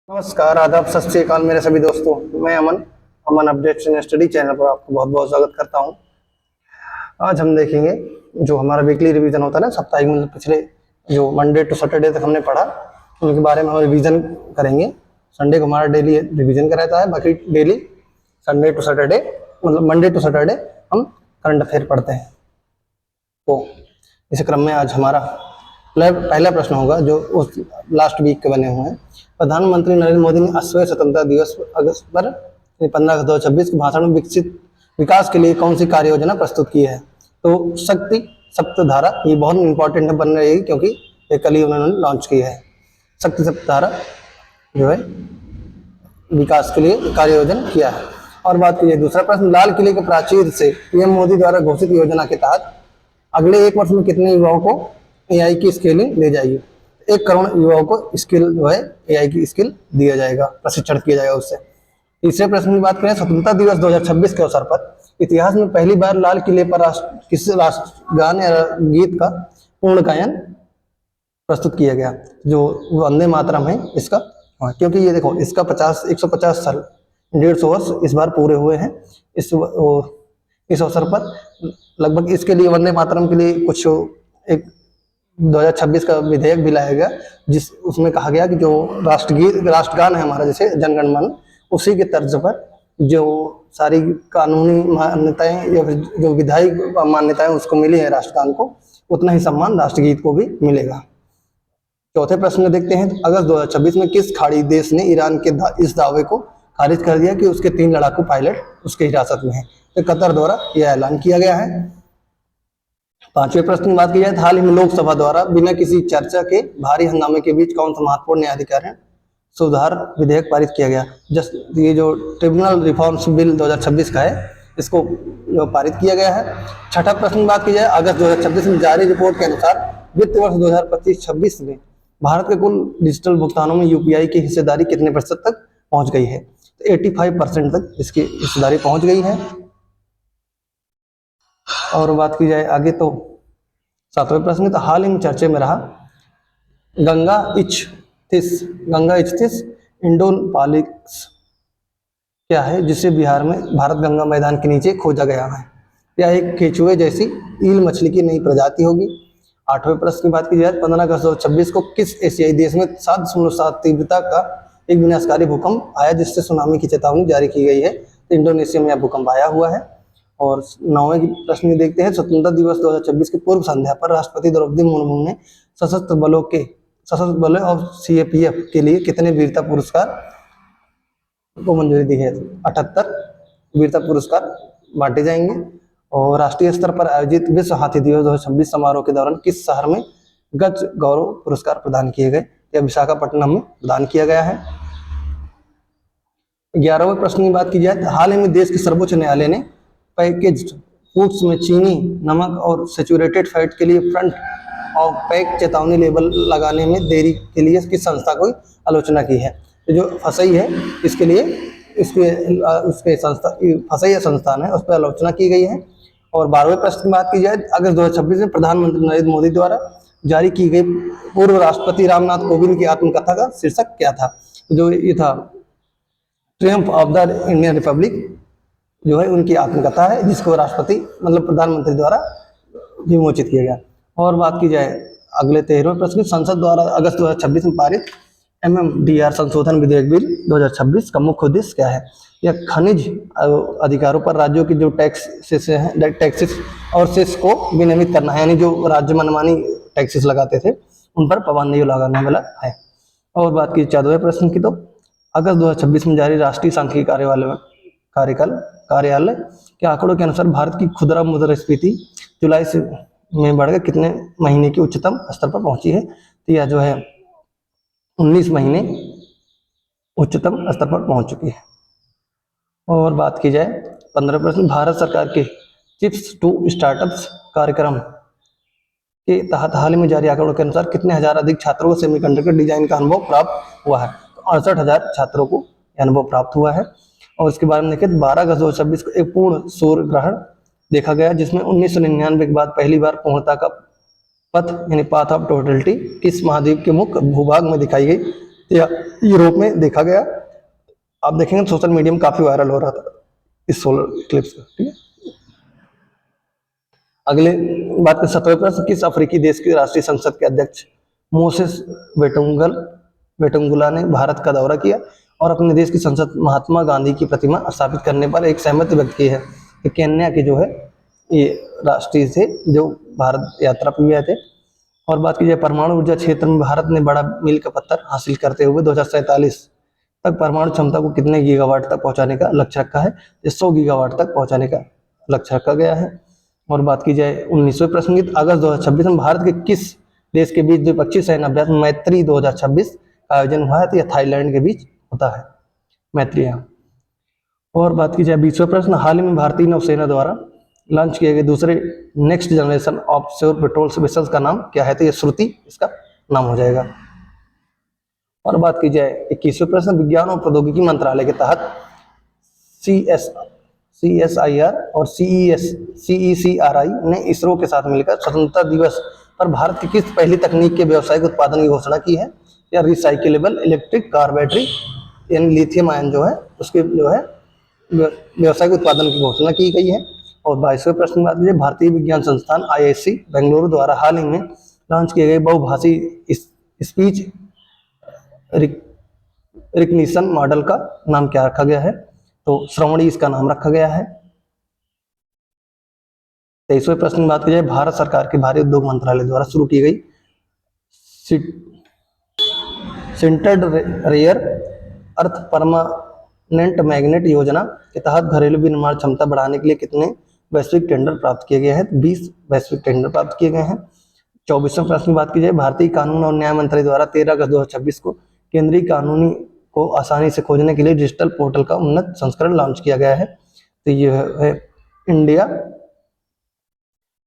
नमस्कार, आदाब, सत श्री अकाल मेरे सभी दोस्तों। मैं अमन अमन अपडेट्स इन स्टडी चैनल पर आपको बहुत बहुत स्वागत करता हूं। आज हम देखेंगे जो हमारा वीकली रिवीजन होता है ना, साप्ताहिक, मतलब पिछले जो मंडे टू सैटरडे तक हमने पढ़ा उनके बारे में हम रिवीजन करेंगे। संडे को हमारा डेली रिवीजन का रहता है, बाकी डेली संडे टू सैटरडे, मतलब मंडे टू सैटरडे हम करंट अफेयर पढ़ते हैं। तो इस क्रम में आज हमारा पहला प्रश्न होगा जो उस लास्ट वीक के बने हुए हैं। प्रधानमंत्री नरेंद्र मोदी ने 80वें स्वतंत्रता दिवस अगस्त पर 15 अगस्त 2026 के भाषण में विकसित विकास के लिए कौन सी कार्य योजना प्रस्तुत की है? तो शक्ति सप्तधारा, ये बहुत इंपॉर्टेंट बन रही है क्योंकि ये कल ही उन्होंने लॉन्च की है। शक्ति सप्तधारा जो है विकास के लिए कार्य योजना किया है। और बात कीजिए दूसरा प्रश्न, लाल किले के प्राचीर से पीएम मोदी द्वारा घोषित योजना के तहत अगले 1 वर्ष में कितने युवाओं को एआई की स्किलिंग दी जाएगी? 1 करोड़ युवाओं को स्किल जो है एआई की स्किल दिया जाएगा, प्रशिक्षण किया जाएगा उससे। तीसरे प्रश्न की बात करें, स्वतंत्रता दिवस 2026 के अवसर पर इतिहास में पहली बार लाल किले पर किस राष्ट्रगान या गीत का पूर्ण गायन प्रस्तुत किया गया? जो वंदे मातरम है इसका। क्योंकि ये देखो, इसका 150 साल, 150 वर्ष इस बार पूरे हुए हैं। इस अवसर पर लगभग इसके लिए वंदे मातरम के लिए कुछ एक 2026 का विधेयक भी लाया गया, जिस उसमें कहा गया कि जो राष्ट्रगान है हमारा, जैसे जनगण मन, उसी के तर्ज पर जो सारी कानूनी मान्यताएं या फिर जो विधायी मान्यताएं उसको मिली है राष्ट्रगान को, उतना ही सम्मान राष्ट्रगीत को भी मिलेगा। चौथे प्रश्न में देखते हैं, अगस्त 2026 में किस खाड़ी देश ने ईरान के इस दावे को खारिज कर दिया कि उसके 3 लड़ाकू पायलट उसके हिरासत में हैं? तो कतर द्वारा यह ऐलान किया गया है। पांचवें प्रश्न की बात की जाए, हाल ही में लोकसभा द्वारा बिना किसी चर्चा के भारी हंगामे के बीच कौन सा महत्वपूर्ण न्यायाधिकरण सुधार विधेयक पारित किया गया? ये जो ट्रिब्यूनल रिफॉर्म्स बिल 2026 का है, इसको पारित किया गया है। छठा प्रश्न की बात की जाए, अगस्त 2026 में जारी रिपोर्ट के अनुसार वित्त वर्ष 2025-26 में भारत के कुल डिजिटल भुगतानों में यूपीआई की हिस्सेदारी कितने प्रतिशत तक पहुंच गई है? तो 85% तक इसकी हिस्सेदारी पहुंच गई है। और बात की जाए आगे, तो सातवें प्रश्न, तो हाल ही में चर्चे में रहा गंगा इचथिस इंडोपालिक्स क्या है, जिसे बिहार में भारत गंगा मैदान के नीचे खोजा गया है? यह एक केचुए जैसी ईल मछली की नई प्रजाति होगी। आठवें प्रश्न की बात की जाए, 15 अगस्त 2026 को किस एशियाई देश में 7.7 तीव्रता का एक विनाशकारी भूकंप आया जिससे सुनामी की चेतावनी जारी की गई है? तो इंडोनेशिया में यह भूकंप आया हुआ है। और 9वें प्रश्न देखते हैं, स्वतंत्रता दिवस 2026 की पूर्व संध्या पर राष्ट्रपति द्रौपदी मुर्मू ने सशस्त्र बलों और सीएपीएफ के लिए कितने वीरता पुरस्कार को मंजूरी दी है? 78 वीरता पुरस्कार बांटे जाएंगे। और राष्ट्रीय स्तर पर आयोजित विश्व हाथी दिवस 2026 समारोह के दौरान किस शहर में गज गौरव पुरस्कार प्रदान किए गए? या विशाखापट्टनम में प्रदान किया गया है। 11वें प्रश्न की बात की जाए, हाल ही में देश के सर्वोच्च न्यायालय ने पैकेज्ड फूड्स में चीनी, नमक और सैचुरेटेड फैट के लिए फ्रंट और पैक चेतावनी लेबल लगाने में देरी के लिए किस संस्था को आलोचना की है? तो जो फसई है इसके लिए उसके फसई संस्थान है, उस पर आलोचना की गई है। और 12वें प्रश्न की बात की जाए, अगस्त 2026 में प्रधानमंत्री नरेंद्र मोदी द्वारा जारी की गई पूर्व राष्ट्रपति रामनाथ कोविंद की आत्मकथा का शीर्षक क्या था? जो ये था Triumph of the Indian Republic, जो है उनकी आत्मकथा है, जिसको राष्ट्रपति मतलब प्रधानमंत्री द्वारा विमोचित किया गया। और बात की जाए अगले 13वें प्रश्न, संसद द्वारा अगस्त 2026 में पारित MMDR संशोधन विधेयक बिल 2026 का मुख्य उद्देश्य क्या है? यह खनिज अधिकारों पर राज्यों की जो टैक्सेस और सेस को विनियमित करना है, यानी जो राज्य मनमानी टैक्सेस लगाते थे उन पर पाबंदी लगाने वाला है। और बात की 14वें प्रश्न की, तो अगस्त 2026 में जारी राष्ट्रीय सांख्यिकी कार्यालय के आंकड़ों के अनुसार भारत की खुदरा मुद्रास्फीति जुलाई से में बढ़कर कितने महीने की उच्चतम स्तर पर पहुंची है? तो यह जो है 19 महीने उच्चतम स्तर पर पहुंच चुकी है। और बात की जाए 15 प्रश्न, भारत सरकार के चिप्स टू स्टार्टअप्स कार्यक्रम के तहत हाल ही में जारी आंकड़ों के अनुसार कितने हजार अधिक छात्रों को सेमीकंडक्टर डिजाइन का अनुभव प्राप्त हुआ है? तो 68,000 छात्रों को अनुभव प्राप्त हुआ है। और इसके बारे में देखें, 12 अगस्त 2026 को एक पूर्ण सूर्य ग्रहण देखा गया, जिसमें 1999 के बाद पहली बार पूर्णता का पथ यानी पाथ ऑफ टोटलिटी किस महाद्वीप के मुख्य भूभाग में दिखाई गई? या यूरोप में देखा गया। आप देखेंगे सोशल मीडिया में काफी वायरल हो रहा था इस सोलर इक्लिप्स का। ठीक है, अगले बात करें 7वें प्रश्न, किस अफ्रीकी देश के राष्ट्रीय संसद के अध्यक्ष मोसेस वेटुंगुला ने भारत का दौरा किया और अपने देश की संसद महात्मा गांधी की प्रतिमा स्थापित करने पर एक सहमति व्यक्त की है। कि केन्या के जो है ये राष्ट्रीय थे जो भारत यात्रा पर गए थे। और बात की जाए परमाणु ऊर्जा क्षेत्र में भारत ने बड़ा मील का पत्थर हासिल करते हुए 2047 तक परमाणु क्षमता को कितने गीगावाट तक पहुंचाने का लक्ष्य रखा है। 100 गीगावाट तक पहुंचाने का लक्ष्य रखा गया है। और बात की जाए 19वें प्रश्न की, अगस्त 2026 में भारत के किस देश के बीच द्विपक्षीय सैन्य अभ्यास मैत्री 2026 का आयोजन हुआ है। तो यह थाईलैंड के बीच होता है मैत्री। और बात की जाए 20वें प्रश्न, हाल ही में भारतीय नौसेना द्वारा लॉन्च किए गए दूसरे next generation offshore patrol vessels का नाम क्या है। तो यह श्रुति इसका नाम हो जाएगा। और बात की जाए 21वें प्रश्न, विज्ञान और प्रौद्योगिकी मंत्रालय के तहत CSIR और CECRI ने इसरो के साथ मिलकर स्वतंत्रता दिवस पर भारत की किस पहली तकनीक के व्यावसायिक उत्पादन की घोषणा की है। या रिसाइकेलेबल इलेक्ट्रिक कार बैटरी यानी लिथियम आयन जो है उसके जो है व्यावसायिक उत्पादन की घोषणा की गई है। और 22वें प्रश्न की बात कीजिए, भारतीय विज्ञान संस्थान IISc बेंगलुरु द्वारा हाल ही में लॉन्च किए गए बहुभाषी स्पीच रिकग्निशन मॉडल का नाम क्या रखा गया है। तो श्रवणी इसका नाम रखा गया है। 23वें प्रश्न की बात की जाए, भारत सरकार के भारी उद्योग मंत्रालय द्वारा शुरू की गई sintered rare earth permanent magnet योजना के तहत घरेलू विनिर्माण क्षमता बढ़ाने के लिए कितने वैश्विक टेंडर प्राप्त किए गए हैं। 20 वैश्विक टेंडर प्राप्त किए गए हैं। 24वें प्रश्न की बात की जाए, भारतीय कानून और न्याय मंत्री द्वारा 13 अगस्त 2026 को केंद्रीय कानूनी को आसानी से खोजने के लिए डिजिटल पोर्टल का उन्नत संस्करण लॉन्च किया गया है। तो ये है इंडिया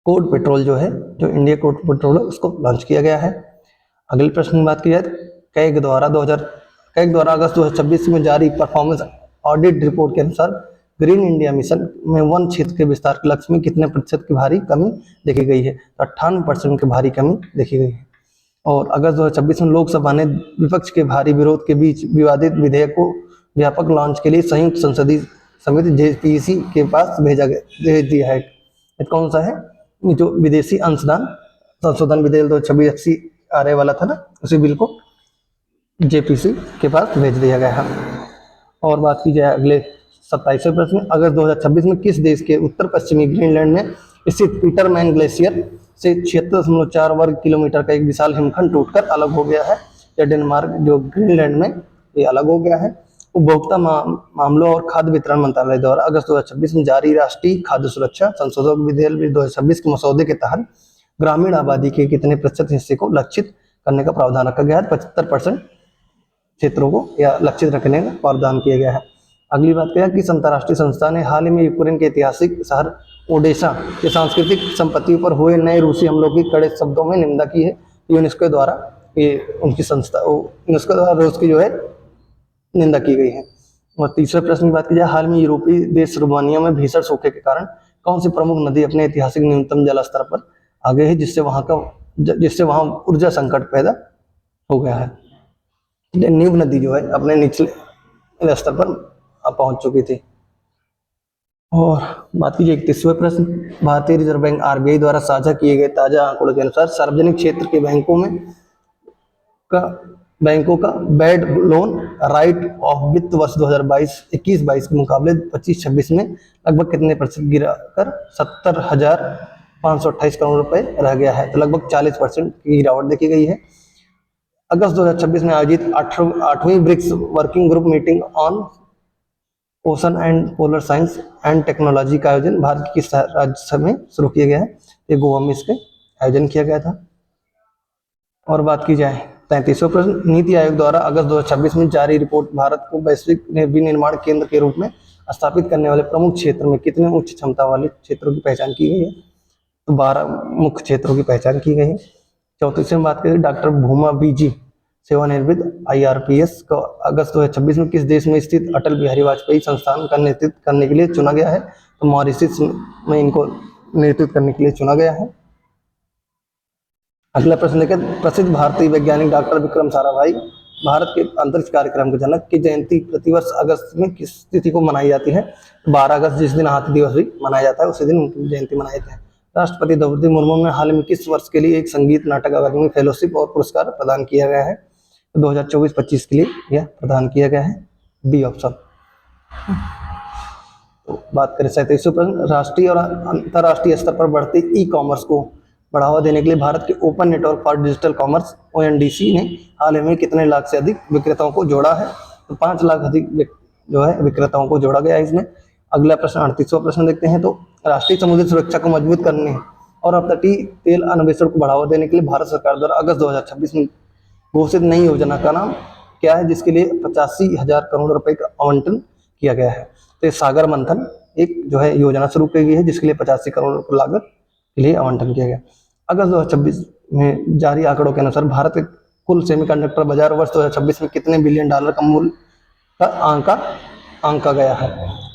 कोड पेट्रोल जो है, जो इंडिया कोड पेट्रोल है उसको लॉन्च किया गया है। अगले प्रश्न की बात की जाए, कैग द्वारा अगस्त 2026 में जारी परफॉर्मेंस ऑडिट रिपोर्ट के अनुसार ग्रीन इंडिया मिशन में वन क्षेत्र के विस्तार के लक्ष्य में कितने प्रतिशत की भारी कमी देखी गई है। तो 98% की भारी कमी देखी गई है। और अगस्त 2026 में लोकसभा ने विपक्ष के भारी विरोध के बीच विवादित विधेयक को व्यापक लॉन्च के लिए संयुक्त संसदीय समिति JPC के पास भेज दिया है। ये कौन सा है, जो विदेशी अंशदान संशोधन विधेयक 2026 आने वाला था ना, उसी बिल को JPC के पास भेज दिया गया है। और बात की जाए अगले 27वें प्रश्न, अगस्त 2026 में किस देश के उत्तर पश्चिमी ग्रीनलैंड में स्थित पीटरमैन ग्लेशियर से 76.4 वर्ग किलोमीटर का एक विशाल हिमखंड टूटकर अलग हो गया है। या डेनमार्क जो ग्रीनलैंड में ये अलग हो गया है। उपभोक्ता मामलों और खाद्य वितरण मंत्रालय द्वारा अगस्त 2026 में जारी राष्ट्रीय खाद्य सुरक्षा संशोधन विधेयक 2026 के मसौदे के तहत ग्रामीण आबादी के कितने प्रतिशत हिस्से को लक्षित करने का प्रावधान रखा गया है। 75% क्षेत्रों को या लक्षित रखने का प्रावधान किया गया है। अगली बात क्या है कि अंतर्राष्ट्रीय संस्था ने हाल ही में यूक्रेन के ऐतिहासिक शहर ओडेसा के सांस्कृतिक संपत्तियों पर हुए नए रूसी हमलों की कड़े शब्दों में निंदा की है। यूनेस्को द्वारा ये उनकी संस्था यूनेस्को द्वारा रूस की जो है निंदा की गई है। और तीसरे प्रश्न की बात की जाए, हाल में यूरोपीय देश रोमानिया में भीषण सूखे के कारण कौन सी प्रमुख नदी अपने ऐतिहासिक न्यूनतम जल स्तर पर आ गई है, जिससे वहां ऊर्जा संकट पैदा हो गया है। नीव नदी जो है अपने निचले स्तर पर पहुंच चुकी थी। और बात कीजिए 31वें प्रश्न, भारतीय रिजर्व बैंक RBI द्वारा साझा किए गए ताजा आंकड़ों के अनुसार सार्वजनिक क्षेत्र के बैंकों का बैड लोन राइट ऑफ वित्त वर्ष 2021-22 के मुकाबले 25-26 में लगभग कितने प्रतिशत गिरा कर 70,528 करोड़ रुपए रह गया है। तो लगभग 40% की गिरावट देखी गई है। अगस्त 2026 में आयोजित 8वीं BRICS working group meeting on ocean and polar science and technology का आयोजन भारत की किस राज्य में शुरू किया गया है। ये गोवा में इसके आयोजन किया गया था। और बात की जाए 33वें प्रश्न, नीति आयोग द्वारा अगस्त 2026 में जारी रिपोर्ट भारत को वैश्विक विनिर्माण केंद्र के रूप में स्थापित करने वाले प्रमुख क्षेत्र में कितने उच्च क्षमता वाले क्षेत्रों की पहचान की गई है। तो 12 मुख्य क्षेत्रों की पहचान की गई है। 34वें बात करें, डॉक्टर भूमा बीजी सेवानिवृत्त IRPS को अगस्त 2026 में किस देश में स्थित अटल बिहारी वाजपेयी संस्थान का नेतृत्व करने के लिए चुना गया है। तो मॉरिशस में इनको नेतृत्व करने के लिए चुना गया है। अगला प्रश्न देखें, प्रसिद्ध भारतीय वैज्ञानिक डॉक्टर विक्रम साराभाई भारत के अंतरिक्ष कार्यक्रम के जनक की जयंती प्रतिवर्ष अगस्त में किस तिथि को मनाई जाती है? 12 अगस्त, जिस दिन हाथी दिवस भी मनाया जाता है, उसी दिन उनकी जयंती मनाई जाती है। राष्ट्रपति द्रौपदी मुर्मू ने हाल में किस वर्ष के लिए एक संगीत नाटक अकादमी फेलोशिप और पुरस्कार प्रदान किया गया है? 2024-25 के लिए यह प्रदान किया गया है, बी ऑप्शन। तो बात करें 37वें प्रश्न, राष्ट्रीय और अंतर्राष्ट्रीय स्तर पर बढ़ते ई कॉमर्स को बढ़ावा देने के लिए भारत के open network for digital commerce ONDC ने हाल ही में कितने लाख से अधिक विक्रेताओं को जोड़ा है? तो 5 लाख अधिक जो है विक्रेताओं को जोड़ा गया है इसमें। अगला प्रश्न 38वां प्रश्न देखते हैं। तो राष्ट्रीय समुद्री सुरक्षा को मजबूत करने और अपतटीय तेल अन्वेषण को बढ़ावा देने के लिए भारत सरकार द्वारा अगस्त 2026 में घोषित नई योजना का नाम क्या है, जिसके लिए 85,000 करोड़ रुपए का आवंटन किया गया है? तो सागर मंथन एक जो है योजना शुरू की गई है, जिसके लिए 85 करोड़ रुपए लागत के लिए आवंटन किया गया। अगस्त 2026 में जारी आंकड़ों के अनुसार भारत के कुल सेमीकंडक्टर बाजार वर्ष 2026 में कितने बिलियन डॉलर का मूल्य का आंका गया है?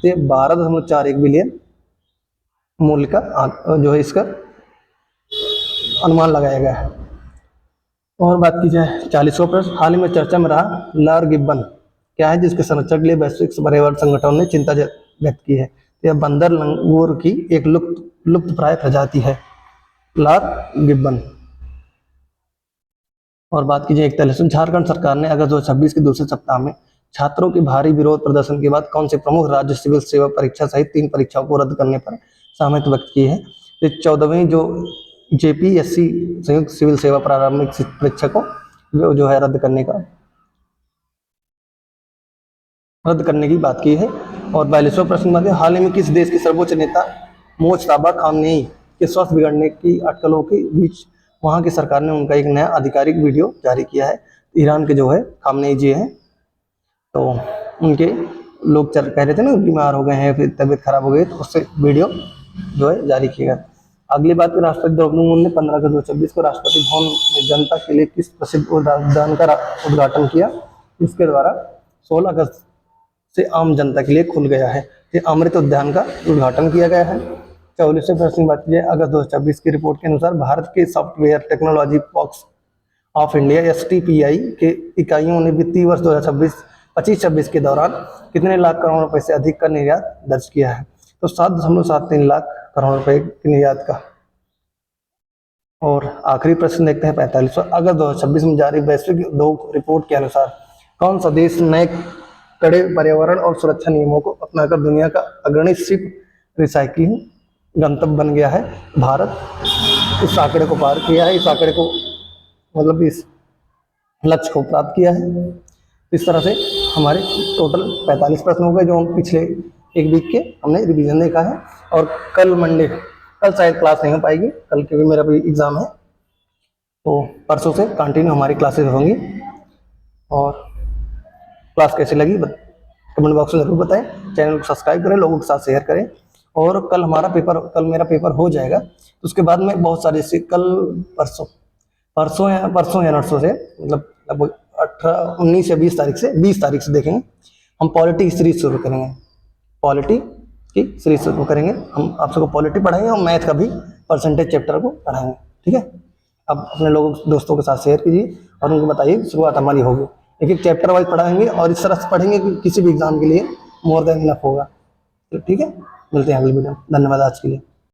तो 12.41 बिलियन मूल्य का जो है इसका अनुमान लगाया गया है। और बात की जाए 40वां प्रश्न, हाल ही में चर्चा में रहा लार गिब्बन क्या है, जिसके संरक्षण के लिए वैश्विक पर्यावरण संगठन ने चिंता व्यक्त की है? यह बंदर लंगूर की एक लुप्त प्राय प्रजाति है, लार गिब्बन। और बात कीजिए 41, झारखंड सरकार ने अगस्त 2026 के दूसरे सप्ताह में छात्रों के भारी विरोध प्रदर्शन के बाद कौन से प्रमुख राज्य सिविल सेवा परीक्षा सहित 3 परीक्षाओं को रद्द करने पर सहमति व्यक्त की है? तो 14वीं जो JPSC संयुक्त सिविल सेवा प्रारंभिक परीक्षा को जो है रद्द करने की बात की है। और 42वां प्रश्न में हाल ही में किस देश के सर्वोच्च नेता मोज्तबा खामनेई के स्वास्थ्य बिगड़ने की अटकलों के बीच वहां की सरकार ने उनका एक नया आधिकारिक वीडियो जारी किया है? ईरान के जो है खामनेई जी हैं, तो उनके लोग कह रहे थे ना बीमार हो गए हैं, फिर तबीयत खराब हो गई, तो उससे वीडियो जो है जारी किया गया। अगली बात, राष्ट्रपति द्रौपदी मुर्मू ने 15 अगस्त 2026 को राष्ट्रपति भवन में जनता के लिए किस प्रसिद्ध उद्यान का उद्घाटन किया, इसके द्वारा 16 अगस्त से आम जनता के लिए खुल गया है? ये अमृत उद्यान का उद्घाटन किया गया है। 44वें प्रश्न की बात की जाए, अगस्त 2026 की रिपोर्ट के अनुसार भारत के software technology parks of India STPI के इकाइयों ने वित्तीय वर्ष 2025-26 के दौरान कितने लाख करोड़ रुपए से अधिक का निर्यात दर्ज किया है? तो 7.73 लाख करोड़ रुपए के निर्यात का। और आखिरी प्रश्न देखते हैं 45वां, अगस्त 2026 में जारी वैश्विक उद्योग रिपोर्ट के अनुसार कौन सा देश नए कड़े पर्यावरण और सुरक्षा नियमों को अपनाकर दुनिया का अग्रणी शिप रिसाइकलिंग गंतव्य बन गया है? भारत इस आंकड़े को पार किया है, इस आंकड़े को मतलब इस लक्ष्य को प्राप्त किया है। इस तरह से हमारे टोटल 45 प्रश्न हो गए, जो हम पिछले एक वीक के हमने रिवीजन देखा है। और कल मंडे, कल शायद क्लास नहीं हो पाएगी, कल के भी मेरा भी एग्जाम है, तो परसों से कंटिन्यू हमारी क्लासेस होंगी। और क्लास कैसी लगी कमेंट बॉक्स में जरूर बताएं, चैनल को सब्सक्राइब करें, लोगों के साथ शेयर करें। और कल मेरा पेपर हो जाएगा, तो उसके बाद में बहुत सारे कल परसों या नरसों से मतलब लगभग 19 या 20 तारीख से देखेंगे हम पॉलिटी की सीरीज शुरू करेंगे। हम आप सबको पॉलिटी पढ़ाएंगे और मैथ का भी परसेंटेज चैप्टर को पढ़ाएंगे, ठीक है। अब अपने दोस्तों के साथ शेयर कीजिए और उनको बताइए, शुरुआत हमारी होगी। एक चैप्टर वाइज पढ़ाएंगे और इस तरह से पढ़ेंगे कि किसी भी एग्जाम के लिए मोर देन इनफ होगा। तो ठीक है, मिलते हैं अगली वीडियो में। धन्यवाद आज के लिए।